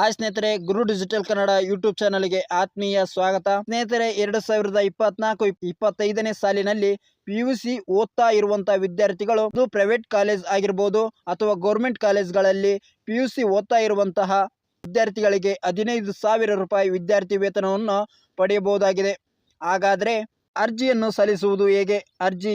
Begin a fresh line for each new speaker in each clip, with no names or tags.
ಸ್ನೇಹಿತರೆ, ಗುರು digital Kannada YouTube ಚಾನಲ್ಗೆ ಆತ್ಮೀಯ ಸ್ವಾಗತ. ಸ್ನೇಹಿತರೆ, 2024-25ನೇ ಸಾಲಿನಲ್ಲಿ PUC ಓದ್ತಾ ಇರುವಂತಹ ವಿದ್ಯಾರ್ಥಿಗಳು, ಅದು ಪ್ರೈವೇಟ್ ಕಾಲೇಜ್ ಆಗಿರಬಹುದು ಅಥವಾ ಗೌರ್ಮೆಂಟ್ ಕಾಲೇಜ್ಗಳಲ್ಲಿ PUC ಓದ್ತಾ ಇರುವಂತಹ ವಿದ್ಯಾರ್ಥಿಗಳಿಗೆ 15,000 ರೂಪಾಯಿ ವಿದ್ಯಾರ್ಥಿ ವೇತನವನ್ನು ಪಡೆಯಬಹುದಾಗಿದೆ. ಹಾಗಾದ್ರೆ ಅರ್ಜಿಯನ್ನು ಸಲ್ಲಿಸುವುದು ಹೇಗೆ, ಅರ್ಜಿ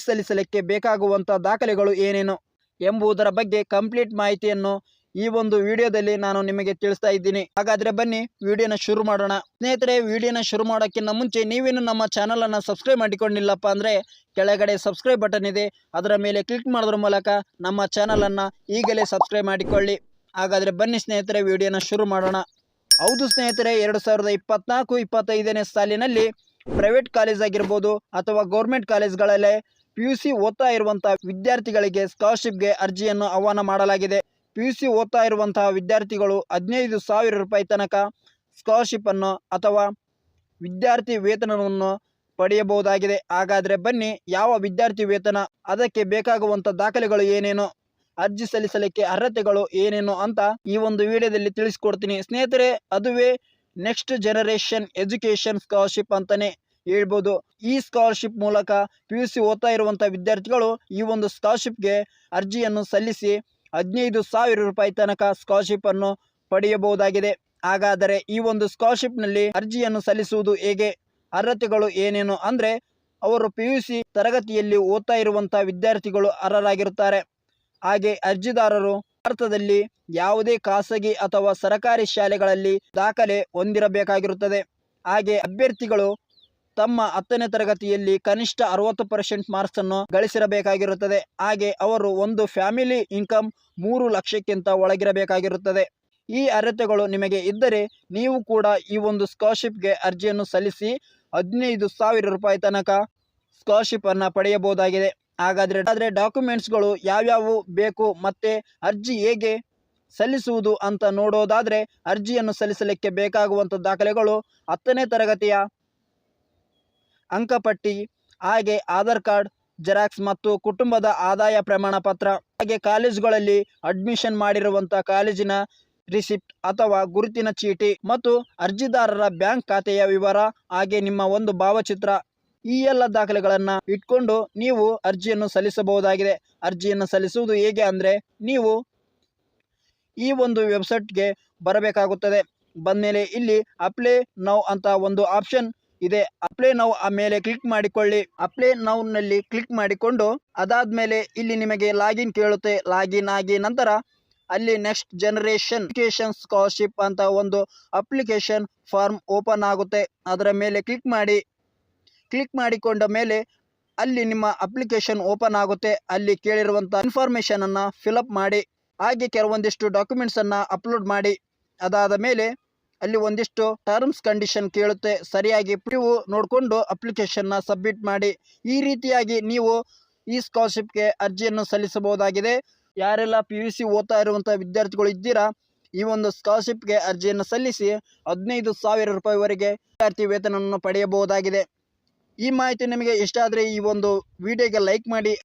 ಸಲ್ಲಿಸಲಿಕ್ಕೆ ಬೇಕಾಗುವಂತಹ ದಾಖಲೆಗಳು ಏನೇನು ಎಂಬುದರ ಬಗ್ಗೆ ಕಂಪ್ಲೀಟ್ ಮಾಹಿತಿಯನ್ನು ಈ ಒಂದು ವಿಡಿಯೋದಲ್ಲಿ ನಾನು ನಿಮಗೆ ತಿಳಿಸ್ತಾ ಇದ್ದೀನಿ. ಹಾಗಾದ್ರೆ ಬನ್ನಿ ವಿಡಿಯೋನ ಶುರು ಮಾಡೋಣ. ಸ್ನೇಹಿತರೆ, ವಿಡಿಯೋನ ಶುರು ಮಾಡೋಕ್ಕಿಂತ ಮುಂಚೆ ನೀವೇನು ನಮ್ಮ ಚಾನಲ್ ಅನ್ನು ಸಬ್ಸ್ಕ್ರೈಬ್ ಮಾಡಿಕೊಂಡಿಲ್ಲಪ್ಪ ಅಂದ್ರೆ ಕೆಳಗಡೆ ಸಬ್ಸ್ಕ್ರೈಬ್ ಬಟನ್ ಇದೆ, ಅದರ ಮೇಲೆ ಕ್ಲಿಕ್ ಮಾಡೋದ್ರ ಮೂಲಕ ನಮ್ಮ ಚಾನಲ್ ಅನ್ನ ಈಗಲೇ ಸಬ್ಸ್ಕ್ರೈಬ್ ಮಾಡಿಕೊಳ್ಳಿ. ಹಾಗಾದ್ರೆ ಬನ್ನಿ ಸ್ನೇಹಿತರೆ, ವಿಡಿಯೋನ ಶುರು ಮಾಡೋಣ. ಹೌದು ಸ್ನೇಹಿತರೆ, 2024-25ನೇ ಸಾಲಿನಲ್ಲಿ ಪ್ರೈವೇಟ್ ಕಾಲೇಜ್ ಆಗಿರ್ಬೋದು ಅಥವಾ ಗೌರ್ಮೆಂಟ್ ಕಾಲೇಜ್ಗಳಲ್ಲೇ PUC ಓದ್ತಾ ಇರುವಂತಹ ವಿದ್ಯಾರ್ಥಿಗಳಿಗೆ ಸ್ಕಾಲರ್ಶಿಪ್ಗೆ ಅರ್ಜಿಯನ್ನು ಆಹ್ವಾನ ಮಾಡಲಾಗಿದೆ. PUC ಓದ್ತಾ ಇರುವಂತಹ ವಿದ್ಯಾರ್ಥಿಗಳು 15,000 ರೂಪಾಯಿ ತನಕ ಸ್ಕಾಲರ್ಶಿಪ್ ಅನ್ನು ಅಥವಾ ವಿದ್ಯಾರ್ಥಿ ವೇತನವನ್ನು ಪಡೆಯಬಹುದಾಗಿದೆ. ಹಾಗಾದರೆ ಬನ್ನಿ, ಯಾವ ವಿದ್ಯಾರ್ಥಿ ವೇತನ, ಅದಕ್ಕೆ ಬೇಕಾಗುವಂಥ ದಾಖಲೆಗಳು ಏನೇನು, ಅರ್ಜಿ ಸಲ್ಲಿಸಲಿಕ್ಕೆ ಅರ್ಹತೆಗಳು ಏನೇನು ಅಂತ ಈ ಒಂದು ವಿಡಿಯೋದಲ್ಲಿ ತಿಳಿಸ್ಕೊಡ್ತೀನಿ ಸ್ನೇಹಿತರೆ. ಅದುವೇ ನೆಕ್ಸ್ಟ್ ಜನರೇಷನ್ ಎಜುಕೇಷನ್ ಸ್ಕಾಲರ್ಶಿಪ್ ಅಂತಾನೆ ಹೇಳ್ಬೋದು. ಈ ಸ್ಕಾಲರ್ಶಿಪ್ ಮೂಲಕ PUC ಓದ್ತಾ ಇರುವಂಥ ವಿದ್ಯಾರ್ಥಿಗಳು ಈ ಒಂದು ಸ್ಕಾಲರ್ಶಿಪ್ಗೆ ಅರ್ಜಿಯನ್ನು ಸಲ್ಲಿಸಿ 15,000 ರೂಪಾಯಿ ತನಕ ಸ್ಕಾಲರ್ಶಿಪ್ ಅನ್ನು ಪಡೆಯಬಹುದಾಗಿದೆ. ಹಾಗಾದರೆ ಈ ಒಂದು ಸ್ಕಾಲರ್ಶಿಪ್ನಲ್ಲಿ ಅರ್ಜಿಯನ್ನು ಸಲ್ಲಿಸುವುದು ಹೇಗೆ, ಅರ್ಹತೆಗಳು ಏನೇನು ಅಂದ್ರೆ, ಅವರು PUC ತರಗತಿಯಲ್ಲಿ ಓದ್ತಾ ಇರುವಂತಹ ವಿದ್ಯಾರ್ಥಿಗಳು ಅರ್ಹರಾಗಿರುತ್ತಾರೆ. ಹಾಗೆ ಅರ್ಜಿದಾರರು ಭಾರತದಲ್ಲಿ ಯಾವುದೇ ಖಾಸಗಿ ಅಥವಾ ಸರ್ಕಾರಿ ಶಾಲೆಗಳಲ್ಲಿ ದಾಖಲೆ ಹೊಂದಿರಬೇಕಾಗಿರುತ್ತದೆ. ಹಾಗೆ ಅಭ್ಯರ್ಥಿಗಳು ತಮ್ಮ 10ನೇ ತರಗತಿಯಲ್ಲಿ ಕನಿಷ್ಠ 60% ಮಾರ್ಕ್ಸ್ ಅನ್ನು ಗಳಿಸಿರಬೇಕಾಗಿರುತ್ತದೆ. ಹಾಗೆ ಅವರು ಒಂದು ಫ್ಯಾಮಿಲಿ ಇನ್ಕಮ್ 3 ಲಕ್ಷಕ್ಕಿಂತ ಒಳಗಿರಬೇಕಾಗಿರುತ್ತದೆ. ಈ ಅರ್ಹತೆಗಳು ನಿಮಗೆ ಇದ್ದರೆ ನೀವು ಕೂಡ ಈ ಒಂದು ಸ್ಕಾಲರ್ಶಿಪ್ಗೆ ಅರ್ಜಿಯನ್ನು ಸಲ್ಲಿಸಿ 15,000 ರೂಪಾಯಿ ತನಕ ಸ್ಕಾಲರ್ಶಿಪ್ ಅನ್ನು ಪಡೆಯಬಹುದಾಗಿದೆ. ಹಾಗಾದ್ರೆ ಡಾಕ್ಯುಮೆಂಟ್ಸ್ಗಳು ಯಾವ್ಯಾವು ಬೇಕು ಮತ್ತೆ ಅರ್ಜಿ ಹೇಗೆ ಸಲ್ಲಿಸುವುದು ಅಂತ ನೋಡೋದಾದ್ರೆ, ಅರ್ಜಿಯನ್ನು ಸಲ್ಲಿಸಲಿಕ್ಕೆ ಬೇಕಾಗುವಂಥ ದಾಖಲೆಗಳು 10ನೇ ತರಗತಿಯ ಅಂಕಪಟ್ಟಿ, ಹಾಗೆ ಆಧಾರ್ ಕಾರ್ಡ್ ಜೆರಾಕ್ಸ್ ಮತ್ತು ಕುಟುಂಬದ ಆದಾಯ ಪ್ರಮಾಣ ಪತ್ರ, ಹಾಗೆ ಕಾಲೇಜುಗಳಲ್ಲಿ ಅಡ್ಮಿಷನ್ ಮಾಡಿರುವಂಥ ಕಾಲೇಜಿನ ರಿಸಿಪ್ಟ್ ಅಥವಾ ಗುರುತಿನ ಚೀಟಿ ಮತ್ತು ಅರ್ಜಿದಾರರ ಬ್ಯಾಂಕ್ ಖಾತೆಯ ವಿವರ, ಹಾಗೆ ನಿಮ್ಮ ಒಂದು ಭಾವಚಿತ್ರ, ಈ ಎಲ್ಲ ದಾಖಲೆಗಳನ್ನು ಇಟ್ಕೊಂಡು ನೀವು ಅರ್ಜಿಯನ್ನು ಸಲ್ಲಿಸಬಹುದಾಗಿದೆ. ಅರ್ಜಿಯನ್ನು ಸಲ್ಲಿಸುವುದು ಹೇಗೆ ಅಂದರೆ, ನೀವು ಈ ಒಂದು ವೆಬ್ಸೈಟ್ಗೆ ಬರಬೇಕಾಗುತ್ತದೆ. ಬಂದಮೇಲೆ ಇಲ್ಲಿ ಅಪ್ಲೈ ನೌ ಅಂತ ಒಂದು ಆಪ್ಷನ್ ಇದೆ. ಅಪ್ಲೈ ನೌ ಮೇಲೆ ಕ್ಲಿಕ್ ಮಾಡಿಕೊಳ್ಳಿ. ಅಪ್ಲೈ ನೌ ನಲ್ಲಿ ಕ್ಲಿಕ್ ಮಾಡಿಕೊಂಡು ಅದಾದ್ಮೇಲೆ ಇಲ್ಲಿ ನಿಮಗೆ ಲಾಗಿನ್ ಕೇಳುತ್ತೆ. ಲಾಗಿನ್ ಆಗಿ ನಂತರ ಅಲ್ಲಿ ನೆಕ್ಸ್ಟ್ ಜನರೇಷನ್ ಎಜುಕೇಷನ್ ಸ್ಕಾಲರ್ಶಿಪ್ ಅಂತ ಒಂದು ಅಪ್ಲಿಕೇಶನ್ ಫಾರ್ಮ್ ಓಪನ್ ಆಗುತ್ತೆ. ಅದರ ಮೇಲೆ ಕ್ಲಿಕ್ ಮಾಡಿ. ಕ್ಲಿಕ್ ಮಾಡಿಕೊಂಡ ಮೇಲೆ ಅಲ್ಲಿ ನಿಮ್ಮ ಅಪ್ಲಿಕೇಶನ್ ಓಪನ್ ಆಗುತ್ತೆ. ಅಲ್ಲಿ ಕೇಳಿರುವಂಥ ಇನ್ಫಾರ್ಮೇಷನ್ ಅನ್ನ ಫಿಲಪ್ ಮಾಡಿ, ಹಾಗೆ ಕೆಲವೊಂದಿಷ್ಟು ಡಾಕ್ಯುಮೆಂಟ್ಸ್ ಅನ್ನ ಅಪ್ಲೋಡ್ ಮಾಡಿ. ಅದಾದ ಮೇಲೆ ಅಲ್ಲಿ ಒಂದಿಷ್ಟು ಟರ್ಮ್ಸ್ ಕಂಡೀಷನ್ ಕೇಳುತ್ತೆ. ಸರಿಯಾಗಿ ನೀವು ನೋಡಿಕೊಂಡು ಅಪ್ಲಿಕೇಶನ್ನ ಸಬ್ಮಿಟ್ ಮಾಡಿ. ಈ ರೀತಿಯಾಗಿ ನೀವು ಈ ಸ್ಕಾಲರ್ಶಿಪ್ಗೆ ಅರ್ಜಿಯನ್ನು ಸಲ್ಲಿಸಬಹುದಾಗಿದೆ. ಯಾರೆಲ್ಲ PUC ಓದ್ತಾ ಇರುವಂಥ ವಿದ್ಯಾರ್ಥಿಗಳು ಇದ್ದೀರಾ, ಈ ಒಂದು ಸ್ಕಾಲರ್ಶಿಪ್ಗೆ ಅರ್ಜಿಯನ್ನು ಸಲ್ಲಿಸಿ 15,000 ರೂಪಾಯಿವರೆಗೆ ವಿದ್ಯಾರ್ಥಿ ವೇತನವನ್ನು ಪಡೆಯಬಹುದಾಗಿದೆ. ಈ ಮಾಹಿತಿ ನಿಮಗೆ ಇಷ್ಟ ಆದರೆ ಈ ಒಂದು ವಿಡಿಯೋಗೆ ಲೈಕ್ ಮಾಡಿ.